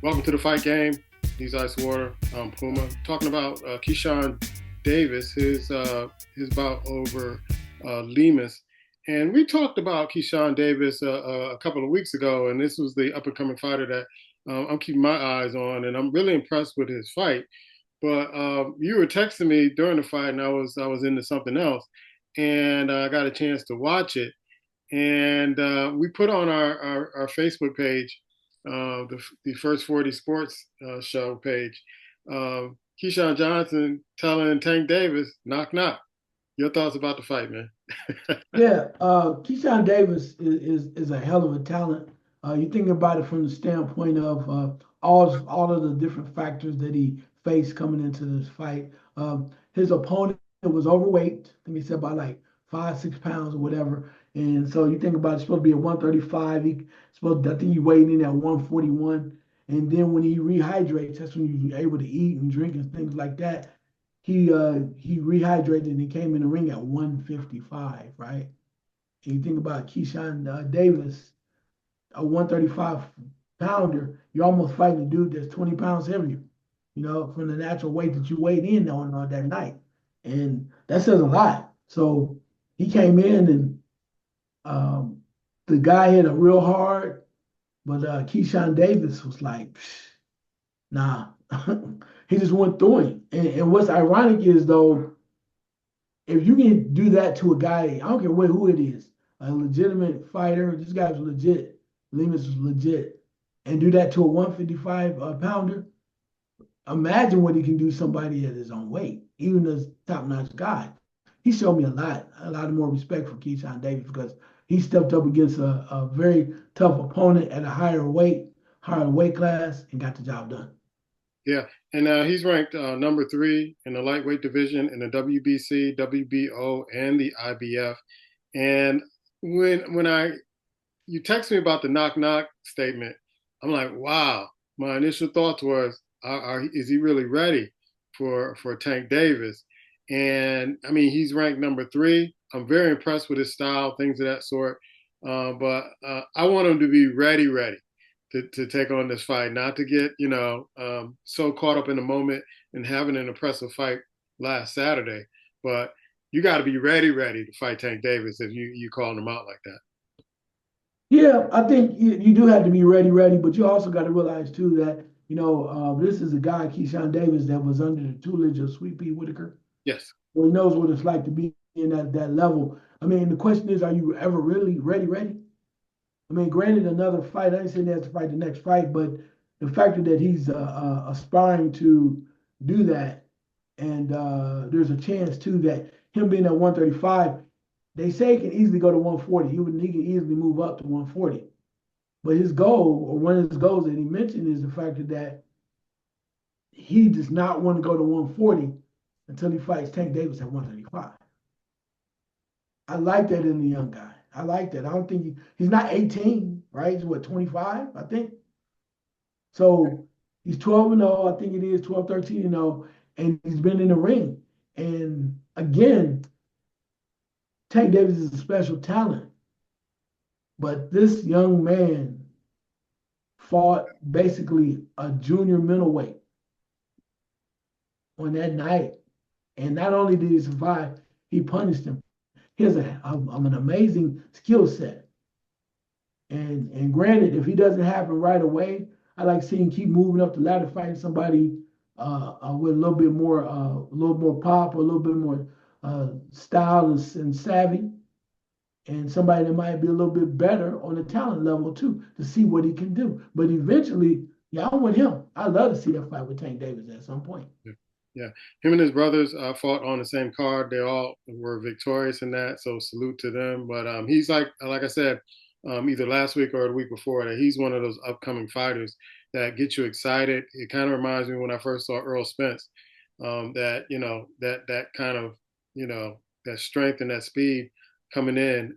Welcome to the fight game. He's Icewater. I'm Puma. Talking about Keyshawn Davis, his bout over Lemus. And we talked about Keyshawn Davis a couple of weeks ago, and this was the up and coming fighter that I'm keeping my eyes on, and I'm really impressed with his fight. But you were texting me during the fight, and I was into something else, and I got a chance to watch it. And we put on our Facebook page, the First 40 Sports show page, uh, Keyshawn Johnson telling Tank Davis, knock, knock. Your thoughts about the fight, man? Yeah, Keyshawn Davis is a hell of a talent. You think about it from the standpoint of all of the different factors that he faced coming into this fight. His opponent was overweight. I think he said about like 5, 6 pounds or whatever. And so you think about it's supposed to be at 135. I think he weighed in at 141. And then when he rehydrates, that's when you're able to eat and drink and things like that. He rehydrated and he came in the ring at 155, right? And you think about Keyshawn Davis, a 135 pounder, you're almost fighting a dude that's 20 pounds heavier, from the natural weight that you weighed in on that night. And that says a lot. So he came in and um, the guy hit a real hard, but Keyshawn Davis was like, nah. He just went through him. And what's ironic is, though, if you can do that to a guy, I don't care who it is, a legitimate fighter, this guy's legit, Lemus is legit, and do that to a 155 pounder, imagine what he can do to somebody at his own weight, even as top notch guy. He showed me a lot more respect for Keyshawn Davis because he stepped up against a very tough opponent at a higher weight class, and got the job done. Yeah, and he's ranked number three in the lightweight division in the WBC, WBO, and the IBF. And when you text me about the knock knock statement, I'm like, wow. My initial thoughts was, is he really ready for Tank Davis? And I mean, he's ranked number three. I'm very impressed with his style, things of that sort. But I want him to be ready to take on this fight, not to get so caught up in the moment and having an impressive fight last Saturday. But you got to be ready to fight Tank Davis if you calling him out like that. Yeah, I think you do have to be ready, but you also got to realize too that this is a guy, Keyshawn Davis, that was under the tutelage of Sweet Pea Whitaker. Yes. So he knows what it's like to be in that level. I mean, the question is, are you ever really ready? I mean, granted, another fight. I ain't saying he has to fight the next fight, but the fact that he's aspiring to do that, and there's a chance too that him being at 135, they say he can easily go to 140. He can easily move up to 140. But his goal, or one of his goals that he mentioned, is the fact that he does not want to go to 140 until he fights Tank Davis at 135. I like that in the young guy. I like that. I don't think he's not 18, right? He's what, 25, I think. So he's 12 and 0, I think it is 12, 13 and 0, and he's been in the ring. And again, Tank Davis is a special talent, but this young man fought basically a junior middleweight on that night. And not only did he survive, he punished him. He has an amazing skill set. And granted, if he doesn't happen right away, I like seeing him keep moving up the ladder, fighting somebody with a little more pop, or a little bit more style and savvy, and somebody that might be a little bit better on the talent level too, to see what he can do. But eventually, yeah, I want him. I'd love to see that fight with Tank Davis at some point. Yeah. Yeah. Him and his brothers fought on the same card. They all were victorious in that. So salute to them. But he's like I said, either last week or the week before that, he's one of those upcoming fighters that get you excited. It kind of reminds me when I first saw Earl Spence, that, that kind of, that strength and that speed coming in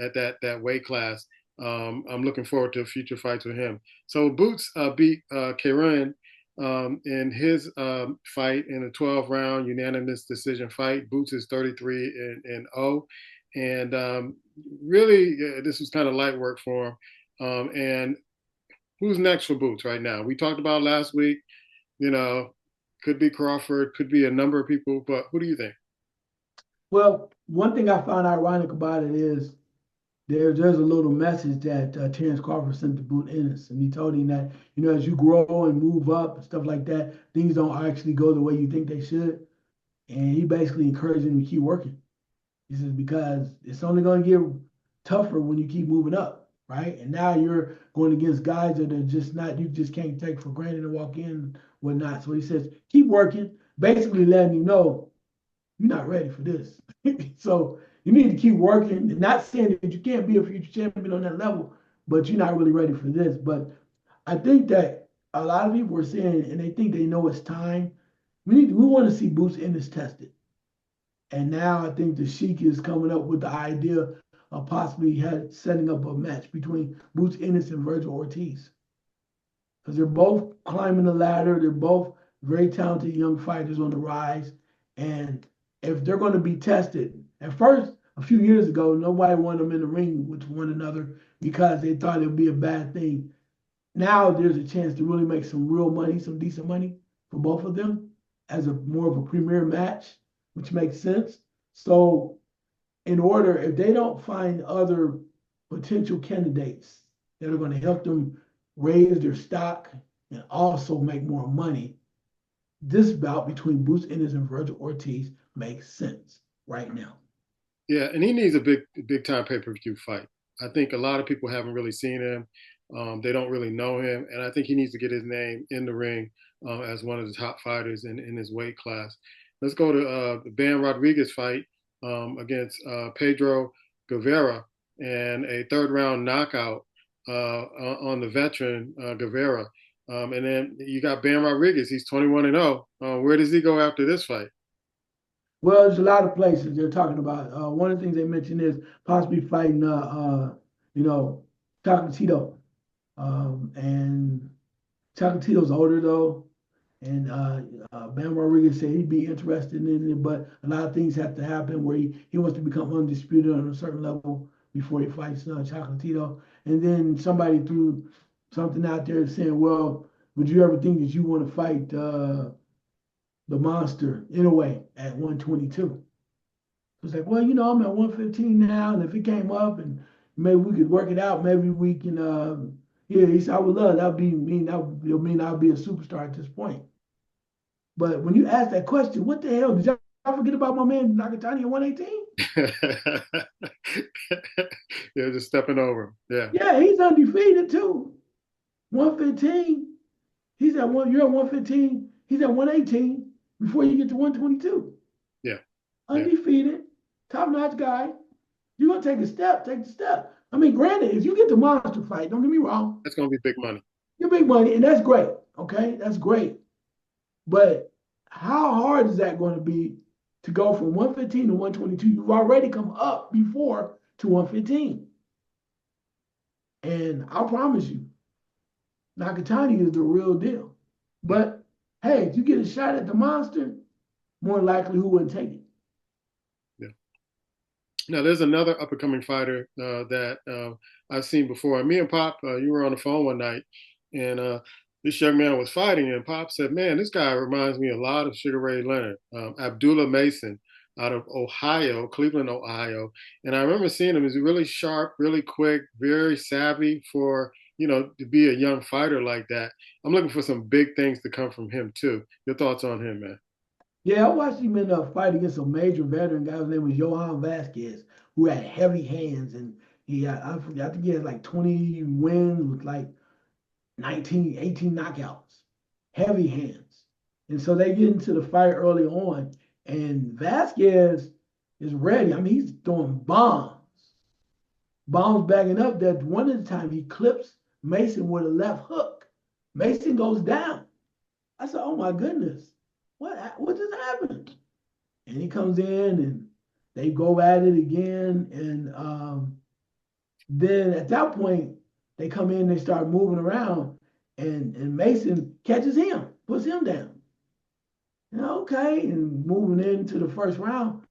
at that weight class. I'm looking forward to future fights with him. So Boots beat Karen in his fight in a 12 round unanimous decision fight. Boots is 33 and 0. And really, this was kind of light work for him. And who's next for Boots right now? We talked about last week, you know, could be Crawford, could be a number of people, but who do you think? Well, one thing I found ironic about it is there's a little message that Terrence Crawford sent to Boone Ennis, and he told him that as you grow and move up and stuff like that, things don't actually go the way you think they should, and he basically encouraged him to keep working. He says because it's only going to get tougher when you keep moving up, right? And now you're going against guys that are just not you just can't take for granted and walk in and whatnot. So he says keep working, basically letting you know you're not ready for this. So you need to keep working. And not saying that you can't be a future champion on that level, but you're not really ready for this. But I think that a lot of people are saying, and they think they know it's time. We want to see Boots Ennis tested. And now I think the Sheik is coming up with the idea of possibly setting up a match between Boots Ennis and Virgil Ortiz. Because they're both climbing the ladder. They're both very talented young fighters on the rise. And if they're going to be tested, at first, a few years ago, nobody wanted them in the ring with one another because they thought it would be a bad thing. Now there's a chance to really make some real money, some decent money for both of them as a more of a premier match, which makes sense. So in order, if they don't find other potential candidates that are going to help them raise their stock and also make more money, this bout between Bruce Ennis and Virgil Ortiz makes sense right now. Yeah, and he needs a big time pay-per-view fight. I think a lot of people haven't really seen him. They don't really know him, and I think he needs to get his name in the ring as one of the top fighters in his weight class. Let's go to the Ban Rodriguez fight against Pedro Guevara and a third round knockout on the veteran Guevara. And then you got Ban Rodriguez. He's 21-0. Where does he go after this fight? Well, there's a lot of places they're talking about. One of the things they mentioned is possibly fighting, you know, Chocolatito. And Chocolatito's older though, and Bam Rodriguez said he'd be interested in it, but a lot of things have to happen where he wants to become undisputed on a certain level before he fights Chocolatito. And then somebody threw something out there saying, well, would you ever think that you want to fight the monster in a way at 122? It's like, well, I'm at 115 now, and if it came up and maybe we could work it out, maybe we can. Yeah, he said, I would love that. Would be mean. That would mean I'll be a superstar at this point. But when you ask that question, what the hell did y'all forget about my man Nakatani at 118? Yeah, just stepping over him. Yeah, Yeah, he's undefeated too. 115. He's at one. You're at 115. He's at 118 before you get to 122. yeah, yeah. Undefeated, top notch guy. You're gonna take a step, take the step. I mean, granted, if you get the monster fight, don't get me wrong, That's gonna be big money. you're big money, and that's great. Okay, that's great. But how hard is that going to be to go from 115 to 122? You've already come up before to 115. And I promise you, Nakatani is the real deal. Yeah, But hey, if you get a shot at the monster, more likely who wouldn't take it? yeah. Now, there's another up and coming fighter that I've seen before. And me and Pop, you were on the phone one night, and this young man was fighting, and Pop said, "Man, this guy reminds me a lot of Sugar Ray Leonard, Abdullah Mason, out of Ohio, Cleveland, Ohio." And I remember seeing him. He's really sharp, really quick, very savvy for to be a young fighter like that. I'm looking for some big things to come from him too. Your thoughts on him, man? Yeah, I watched him in a fight against a major veteran guy. His name was Johan Vasquez, who had heavy hands, and I forget, I think he had like 20 wins with like 19, 18 knockouts, heavy hands. And so they get into the fight early on, and Vasquez is ready. I mean, he's throwing bombs backing up. That one at a time he clips Mason with a left hook. Mason goes down. I said, "Oh my goodness, what just happened?" And he comes in and they go at it again. And then at that point, they come in, they start moving around, and Mason catches him, puts him down. And okay, and moving into the first round,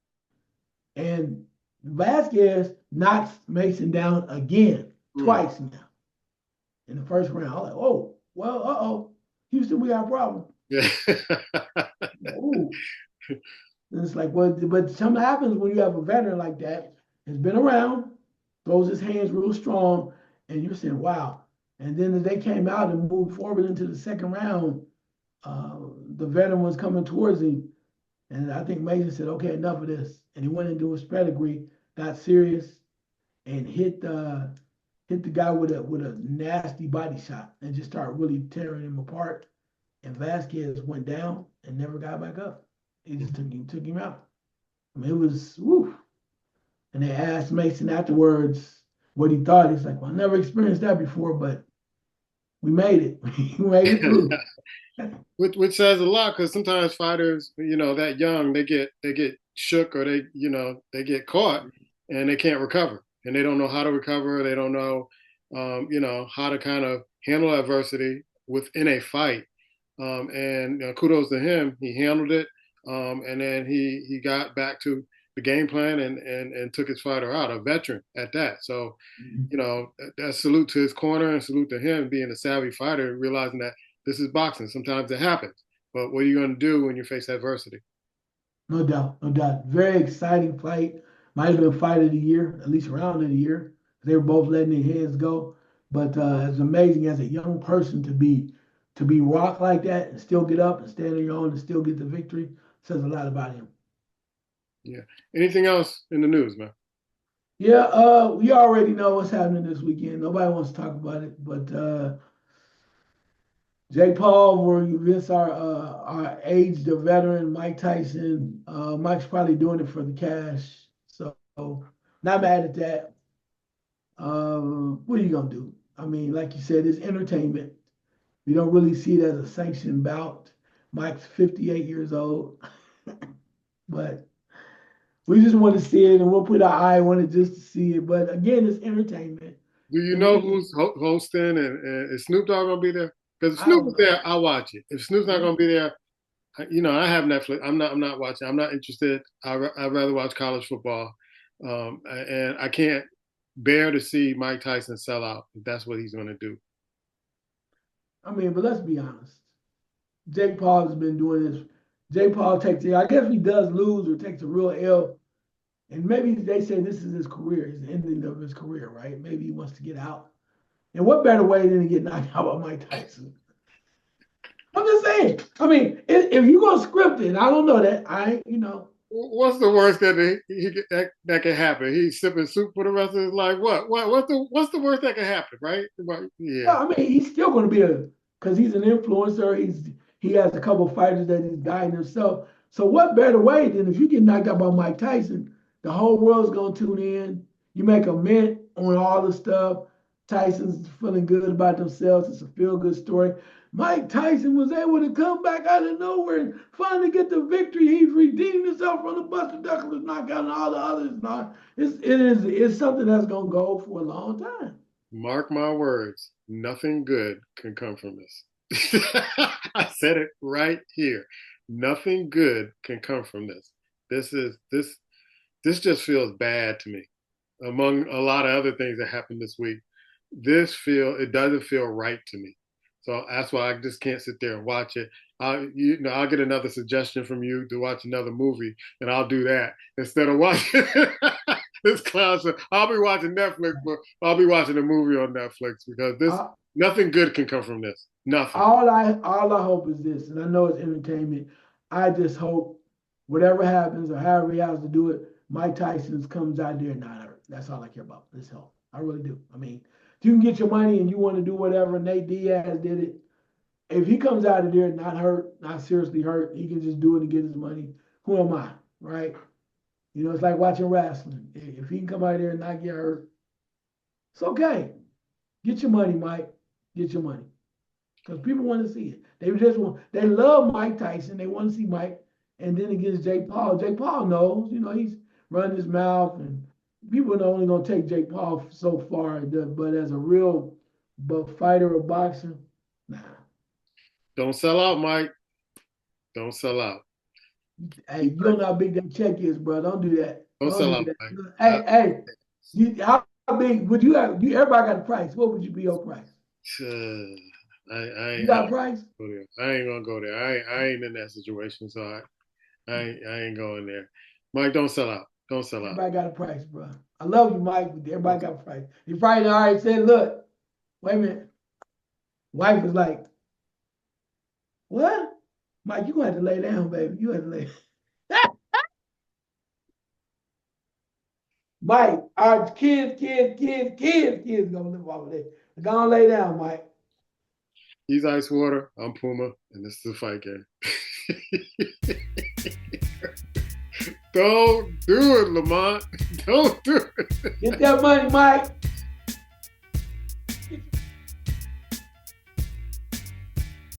and Vasquez knocks Mason down again, Mm, twice now. in the first round. I was like, oh, well, uh-oh. Houston, we got a problem. Yeah. Oh, and it's like, well, but something happens when you have a veteran like that, has been around, throws his hands real strong, and you're saying, wow. And then as they came out and moved forward into the second round, uh, the veteran was coming towards him. And I think Mason said, okay, enough of this. And he went into his pedigree, got serious, and hit the guy with a nasty body shot and just started really tearing him apart. And Vasquez went down and never got back up. He just took him out. I mean, it was woof. And they asked Mason afterwards what he thought. He's like, well, I never experienced that before, but we made it. We made it through. Which says a lot because sometimes fighters, that young, they get shook or they get caught and they can't recover and they don't know how to recover. They don't know, how to kind of handle adversity within a fight. And kudos to him, he handled it, and then he got back to the game plan and took his fighter out, a veteran at that. So, that salute to his corner and salute to him being a savvy fighter, realizing that this is boxing. Sometimes it happens. But what are you going to do when you face adversity? No doubt, no doubt. Very exciting fight. Might have been fight of the year, at least round of the year. They were both letting their heads go. But it's amazing as a young person to be rocked like that and still get up and stand on your own and still get the victory says a lot about him. Yeah. Anything else in the news, man? Yeah, we already know what's happening this weekend. Nobody wants to talk about it, but Jake Paul will against our aged veteran Mike Tyson. Mike's probably doing it for the cash, so not mad at that. What are you gonna do? I mean, like you said, it's entertainment. We don't really see it as a sanctioned bout. Mike's 58 years old, but we just want to see it, and we'll put our eye on it just to see it. But again, it's entertainment. Do you And know we, who's hosting and is Snoop Dogg going to be there? Because if I Snoop don't is know. there, I'll watch it. If Snoop's not going to be there, I have Netflix. I'm not watching. I'm not interested. I'd rather watch college football. And I can't bear to see Mike Tyson sell out if that's what he's going to do. I mean, but let's be honest. Jake Paul has been doing this. Jake Paul takes it. I guess if he does lose or takes a real L, and maybe they say this is his career, his ending of his career, right? Maybe he wants to get out. And what better way than to get knocked out by Mike Tyson? I'm just saying. I mean, if you're gonna script it, I don't know that. What's the worst that can happen? He's sipping soup for the rest of his life. What's the worst that can happen, right? Yeah. Well, I mean, he's still going to be because he's an influencer. He has a couple of fighters that he's guiding himself. So what better way than if you get knocked out by Mike Tyson, the whole world's going to tune in. You make a mint on all the stuff. Tyson's feeling good about themselves. It's a feel good story. Mike Tyson was able to come back out of nowhere and finally get the victory. He's redeemed himself from the Buster Douglas knockout and all the others. Now, it's something that's going to go for a long time. Mark my words, nothing good can come from this. I said it right here. Nothing good can come from this. This is this just feels bad to me. Among a lot of other things that happened this week, it doesn't feel right to me. So that's why I just can't sit there and watch it. I'll get another suggestion from you to watch another movie, and I'll do that instead of watching this clown show. I'll be watching Netflix, but I'll be watching a movie on Netflix because this I, nothing good can come from this. Nothing. all I hope is this, and I know it's entertainment. I just hope whatever happens or however he has to do it, Mike Tyson comes out there not hurt. That's all I care about. This help. I really do. I mean, if you can get your money and you want to do whatever, Nate Diaz did it. If he comes out of there not hurt, not seriously hurt, he can just do it and get his money. Who am I, right? It's like watching wrestling. If he can come out there and not get hurt, it's okay. Get your money, Mike. Get your money. Because people want to see it. They love Mike Tyson. They want to see Mike. And then against Jake Paul. Jake Paul knows, he's running his mouth and people are only going to take Jake Paul so far. But as a real fighter or boxer, nah. Don't sell out, Mike. Don't sell out. Hey, you don't know how big that check is, bro. Don't do that. Don't Don't sell do out, that. Mike. Hey, how big would you have? Everybody got a price. What would you be your price? You got a price? go there. I ain't gonna go there. I ain't in that situation, so I ain't going there. Mike, don't sell out. Don't sell out. Everybody got a price, bro. I love you, Mike, but everybody got a price. You probably already said, look, wait a minute. Wife was like, what? Mike, you gonna have to lay down, baby. You have to lay. Mike, our kids gonna live off of this. Go on, lay down, Mike. He's Icewater. I'm Puma, and this is the fight game. Don't do it, Lamont. Don't do it. Get that money, Mike.